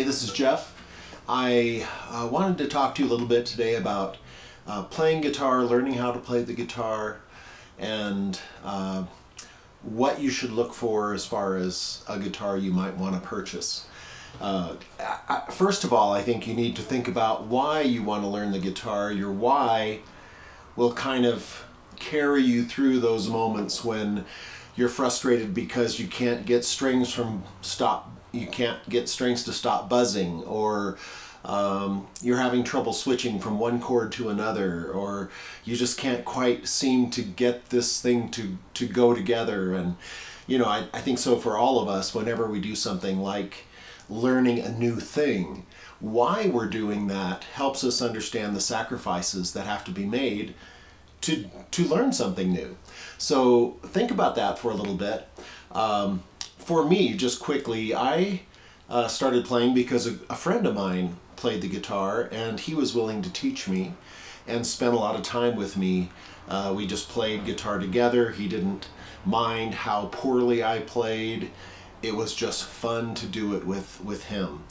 this is Jeff. I wanted to talk to you a little bit today about playing guitar, learning how to play the guitar, and what you should look for as far as a guitar you might want to purchase. First of all, I think you need to think about why you want to learn the guitar. Your why will kind of carry you through those moments when you're frustrated because you can't get strings to stop buzzing, or you're having trouble switching from one chord to another, or you just can't quite seem to get this thing to go together. And I think so for all of us, whenever we do something like learning a new thing, why we're doing that helps us understand the sacrifices that have to be made to learn something new. So think about that for a little bit. For me, just quickly, I started playing because a friend of mine played the guitar, and he was willing to teach me and spent a lot of time with me. We just played guitar together. He didn't mind how poorly I played. It was just fun to do it with him.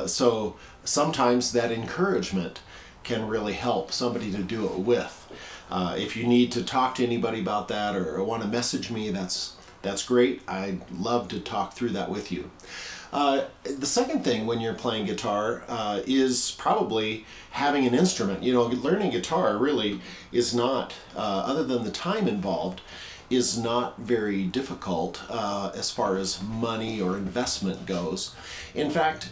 So sometimes that encouragement can really help somebody to do it with. If you need to talk to anybody about that or want to message me, that's great. I'd love to talk through that with you. The second thing when you're playing guitar is probably having an instrument. Learning guitar really is not, other than the time involved, is not very difficult as far as money or investment goes. In fact,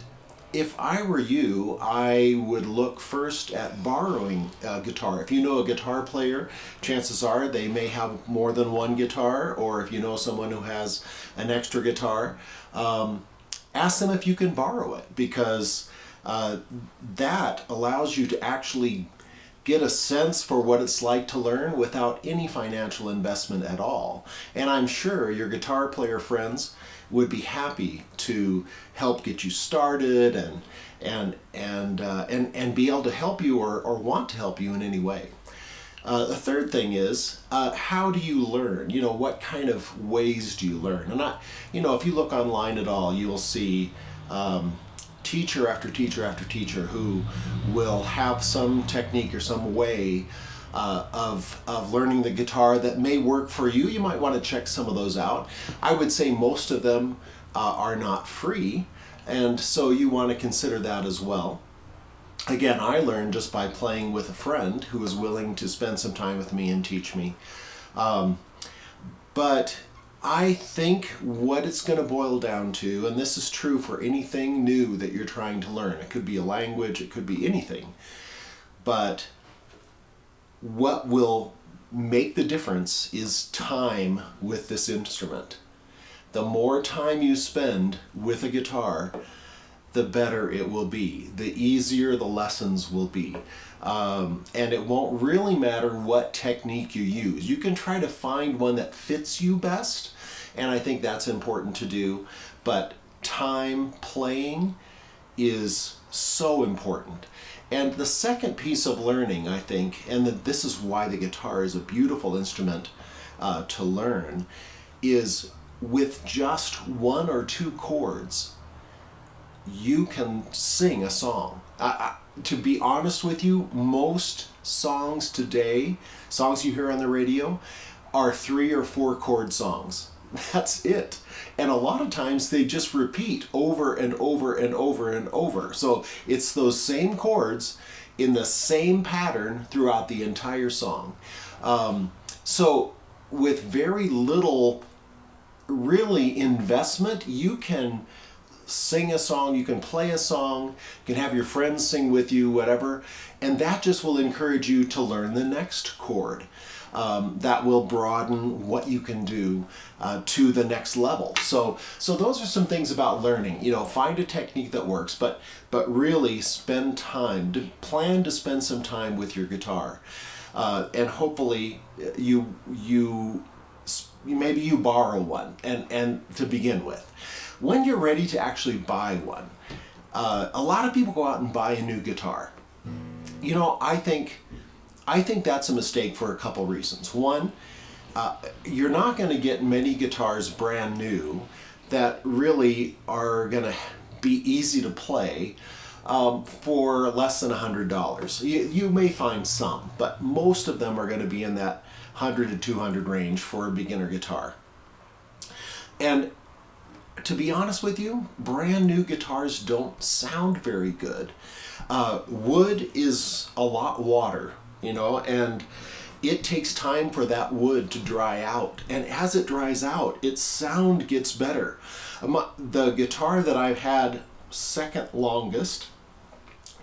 if I were you, I would look first at borrowing a guitar. If you know a guitar player, chances are they may have more than one guitar, or if you know someone who has an extra guitar, ask them if you can borrow it, because that allows you to actually get a sense for what it's like to learn without any financial investment at all. And I'm sure your guitar player friends would be happy to help get you started and be able to help you or want to help you in any way. The third thing is, how do you learn? What kind of ways do you learn? And if you look online at all, you'll see teacher after teacher after teacher who will have some technique or some way of learning the guitar that may work for you. You might want to check some of those out. I would say most of them are not free, and so you want to consider that as well. Again, I learned just by playing with a friend who was willing to spend some time with me and teach me. But I think what it's going to boil down to, and this is true for anything new that you're trying to learn, it could be a language, it could be anything, but what will make the difference is time with this instrument. The more time you spend with a guitar, the better it will be. The easier the lessons will be. And it won't really matter what technique you use. You can try to find one that fits you best, and I think that's important to do, but time playing is so important. And the second piece of learning, I think, and this is why the guitar is a beautiful instrument to learn, is with just one or two chords, you can sing a song. To be honest with you, most songs today, songs you hear on the radio, are 3 or 4 chord songs. That's it. And a lot of times they just repeat over and over and over and over. So it's those same chords in the same pattern throughout the entire song. So with very little really investment, you can sing a song, you can play a song, you can have your friends sing with you, whatever, and that just will encourage you to learn the next chord. That will broaden what you can do to the next level. So those are some things about learning. Find a technique that works, but really spend time, plan to spend some time with your guitar, and hopefully maybe you borrow one and to begin with. When you're ready to actually buy one, a lot of people go out and buy a new guitar. I think that's a mistake for a couple reasons. One, you're not going to get many guitars brand new that really are going to be easy to play for less than $100. You may find some, but most of them are going to be in that 100 to 200 range for a beginner guitar. And to be honest with you, brand new guitars don't sound very good. Wood is a lot water, and it takes time for that wood to dry out. And as it dries out, its sound gets better. The guitar that I've had second longest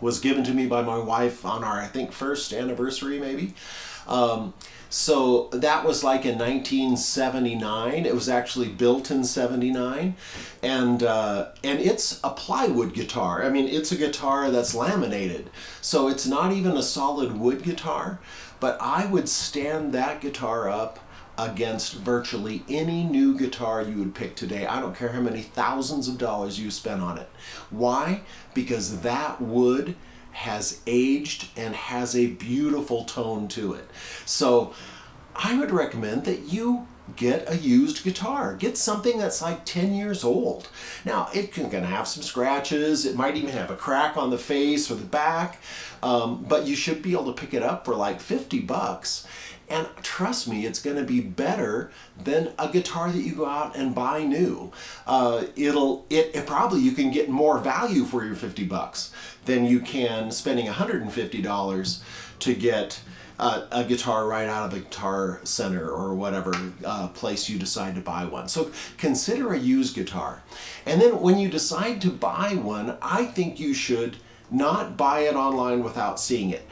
was given to me by my wife on our, I think, first anniversary maybe. So that was like in 1979. It was actually built in 79, and it's a plywood guitar. I mean, it's a guitar that's laminated, so it's not even a solid wood guitar, but I would stand that guitar up against virtually any new guitar you would pick today. I don't care how many thousands of dollars you spend on it. Why? Because that wood has aged and has a beautiful tone to it. So I would recommend that you get a used guitar. Get something that's like 10 years old. Now, it's going to have some scratches. It might even have a crack on the face or the back, but you should be able to pick it up for like $50. And trust me, it's going to be better than a guitar that you go out and buy new. Probably you can get more value for your $50 than you can spending $150 to get a guitar right out of a Guitar Center or whatever place you decide to buy one. So consider a used guitar. And then when you decide to buy one, I think you should not buy it online without seeing it.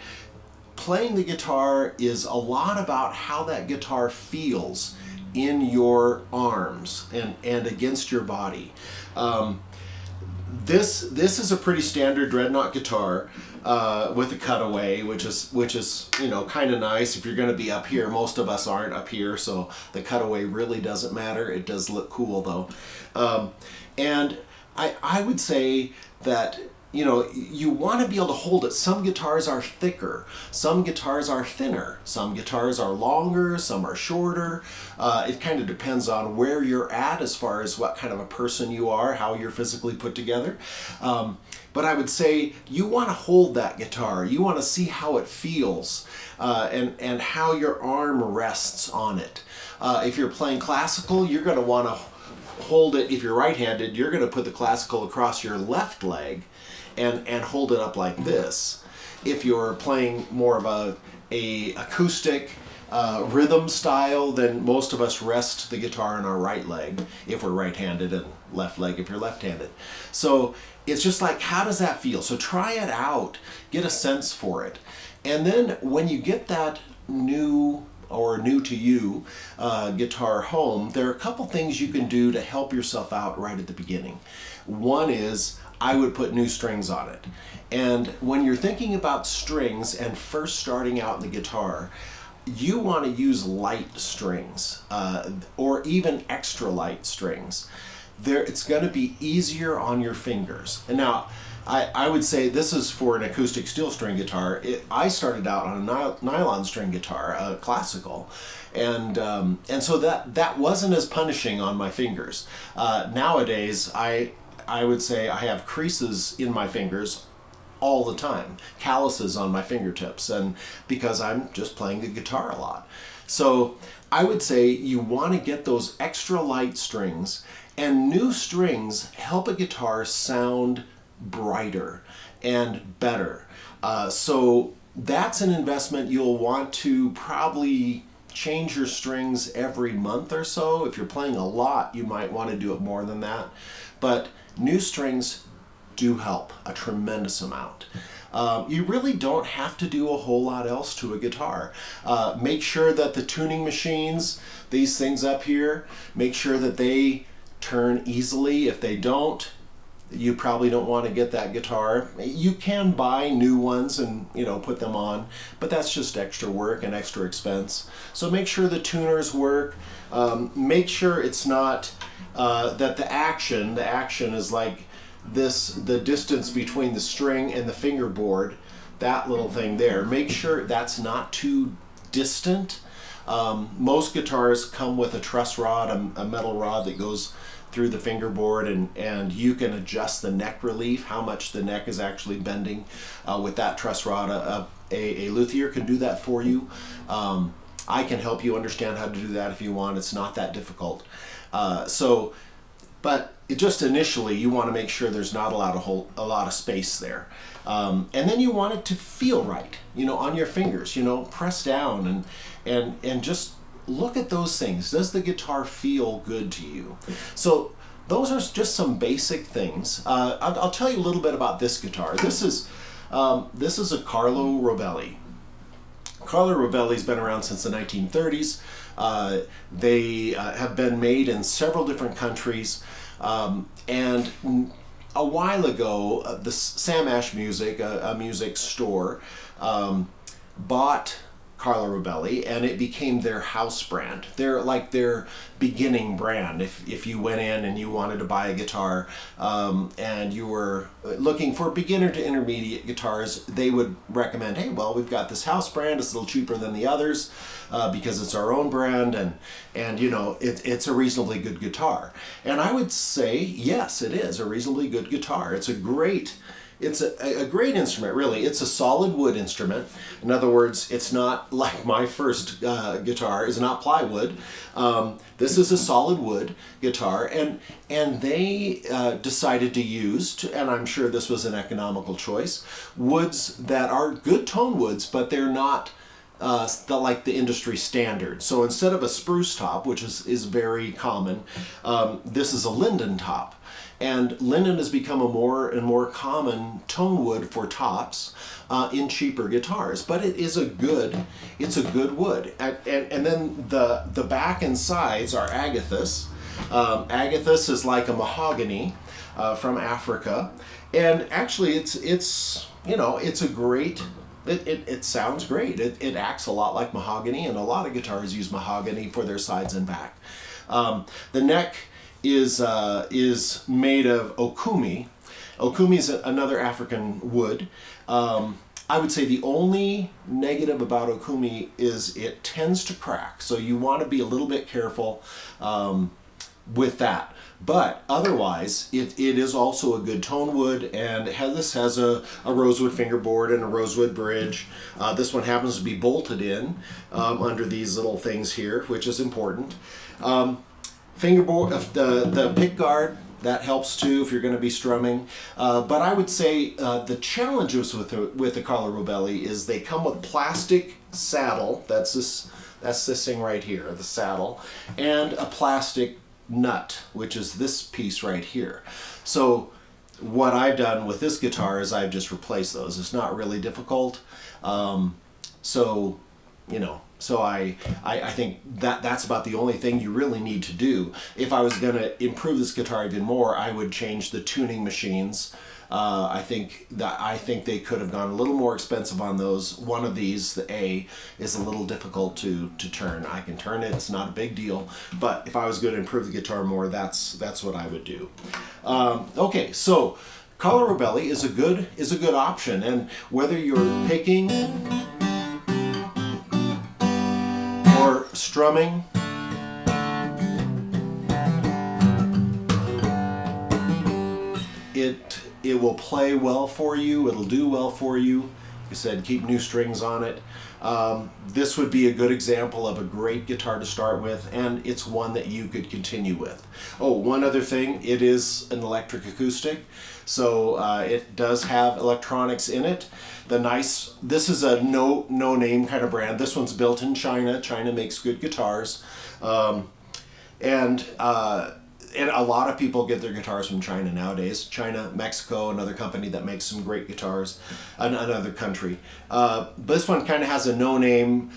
Playing the guitar is a lot about how that guitar feels in your arms and against your body. This is a pretty standard Dreadnought guitar with a cutaway, which is kind of nice. If you're going to be up here, most of us aren't up here, so the cutaway really doesn't matter. It does look cool though, and I would say that you want to be able to hold it. Some guitars are thicker, some guitars are thinner, some guitars are longer, some are shorter. It kind of depends on where you're at as far as what kind of a person you are, how you're physically put together. But I would say you want to hold that guitar. You want to see how it feels and how your arm rests on it. If you're playing classical, you're going to want to hold it. If you're right-handed, you're going to put the classical across your left leg and hold it up like this. If you're playing more of a acoustic rhythm style, then most of us rest the guitar on our right leg if we're right-handed, and left leg if you're left-handed. So it's just like, how does that feel? So try it out, get a sense for it. And then when you get that new to you guitar home, there are a couple things you can do to help yourself out right at the beginning. One is, I would put new strings on it. And when you're thinking about strings and first starting out in the guitar, you want to use light strings or even extra light strings. It's going to be easier on your fingers. And now, I would say this is for an acoustic steel string guitar. I started out on a nylon string guitar, classical, and so that wasn't as punishing on my fingers. Nowadays, I would say I have creases in my fingers all the time, calluses on my fingertips, and because I'm just playing the guitar a lot. So I would say you want to get those extra light strings, and new strings help a guitar sound brighter and better. So that's an investment. You'll want to probably change your strings every month or so. If you're playing a lot, you might want to do it more than that. But new strings do help a tremendous amount. You really don't have to do a whole lot else to a guitar. Make sure that the tuning machines, these things up here, make sure that they turn easily. If they don't, you probably don't want to get that guitar. You can buy new ones and put them on, but that's just extra work and extra expense. So make sure the tuners work. Make sure it's not that the action is like this, the distance between the string and the fingerboard, that little thing there. Make sure that's not too distant. Most guitars come with a truss rod, a metal rod that goes through the fingerboard, and you can adjust the neck relief, how much the neck is actually bending with that truss rod. A luthier can do that for you. I can help you understand how to do that if you want. It's not that difficult. But just initially, you want to make sure there's not a lot of space there, and then you want it to feel right, on your fingers. Press down and just look at those things. Does the guitar feel good to you? So those are just some basic things. I'll tell you a little bit about this guitar. This is a Carlo Robelli. Carlo Robelli's been around since the 1930s. They have been made in several different countries. And a while ago, the Sam Ash Music, a music store, bought Carlo Robelli, and it became their house brand. They're like their beginning brand. If you went in and you wanted to buy a guitar, and you were looking for beginner to intermediate guitars, they would recommend, hey, well, we've got this house brand. It's a little cheaper than the others because it's our own brand, and it's a reasonably good guitar. And I would say, yes, it is a reasonably good guitar. It's a great instrument, really. It's a solid wood instrument. In other words, it's not like my first guitar is not plywood. This is a solid wood guitar, and they decided to use, and I'm sure this was an economical choice, woods that are good tone woods, but they're not like the industry standard. So instead of a spruce top, which is very common, this is a linden top. And linden has become a more and more common tone wood for tops in cheaper guitars. But it's a good wood. And then the back and sides are agathis. Agathis is like a mahogany from Africa. And actually it's a great, it sounds great. It acts a lot like mahogany, and a lot of guitars use mahogany for their sides and back. The neck is made of okumi. Okumi is another African wood. I would say the only negative about okumi is it tends to crack, so you want to be a little bit careful with that. But otherwise, it is also a good tone wood, and this has a rosewood fingerboard and a rosewood bridge. This one happens to be bolted in under these little things here, which is important. Fingerboard, the pick guard, that helps too if you're going to be strumming. But I would say the challenges with the Carlo Robelli is they come with plastic saddle. That's this thing right here, the saddle, and a plastic nut, which is this piece right here. So what I've done with this guitar is I've just replaced those. It's not really difficult. So I think that's about the only thing you really need to do. If I was going to improve this guitar even more, I would change the tuning machines. I think they could have gone a little more expensive on those. One of these, the A, is a little difficult to turn. I can turn it; it's not a big deal. But if I was going to improve the guitar more, that's what I would do. Okay, so Carlo Robelli is a good option, and whether you're picking or strumming, it will play well for you. It'll do well for you. Like I said, keep new strings on it. This would be a good example of a great guitar to start with, and it's one that you could continue with. Oh, one other thing, it is an electric acoustic, so it does have electronics in it. This is a no name kind of brand. This one's built in China. China makes good guitars, and a lot of people get their guitars from China nowadays. China, Mexico, another company that makes some great guitars, another country. This one kind of has a no-name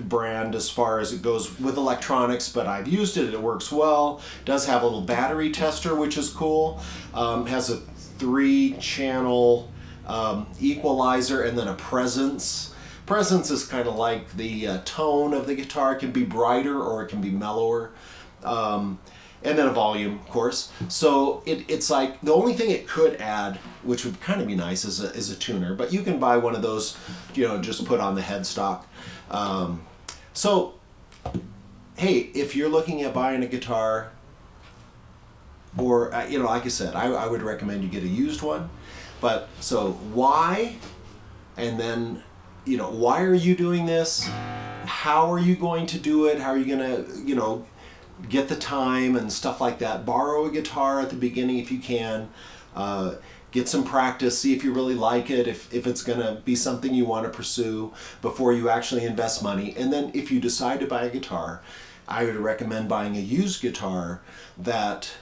brand as far as it goes with electronics, but I've used it. It works well. It does have a little battery tester, which is cool. Has a 3-channel equalizer and then a presence. Presence is kind of like the tone of the guitar. It can be brighter or it can be mellower. And then a volume, of course. So it's like the only thing it could add, which would kind of be nice, is a tuner. But you can buy one of those, just put on the headstock. So, hey, if you're looking at buying a guitar, or you know, like I said, I would recommend you get a used one. But so why, and then, you know, why are you doing this? How are you going to do it? How are you going to, you know, get the time and stuff like that? Borrow a guitar at the beginning if you can. Get some practice, see if you really like it, if it's going to be something you want to pursue before you actually invest money. And then if you decide to buy a guitar, I would recommend buying a used guitar that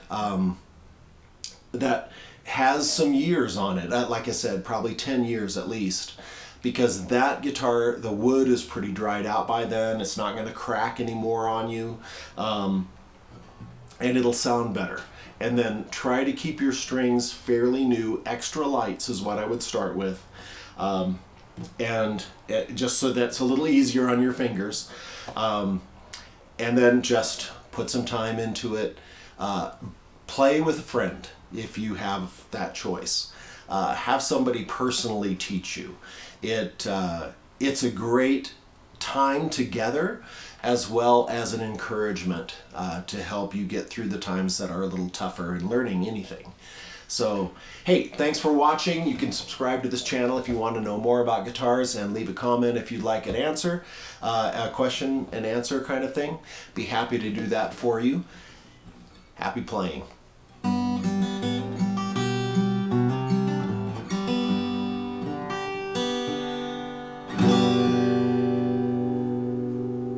that has some years on it. Like I said, probably 10 years at least, because that guitar, the wood is pretty dried out by then. It's not going to crack anymore on you, and it'll sound better. And then try to keep your strings fairly new. Extra lights is what I would start with. And just so that's a little easier on your fingers. And then just put some time into it. Play with a friend if you have that choice. Have somebody personally teach you. It's a great time together, as well as an encouragement to help you get through the times that are a little tougher in learning anything. So, hey, thanks for watching. You can subscribe to this channel if you want to know more about guitars, and leave a comment if you'd like an answer, a question and answer kind of thing. Be happy to do that for you. Happy playing.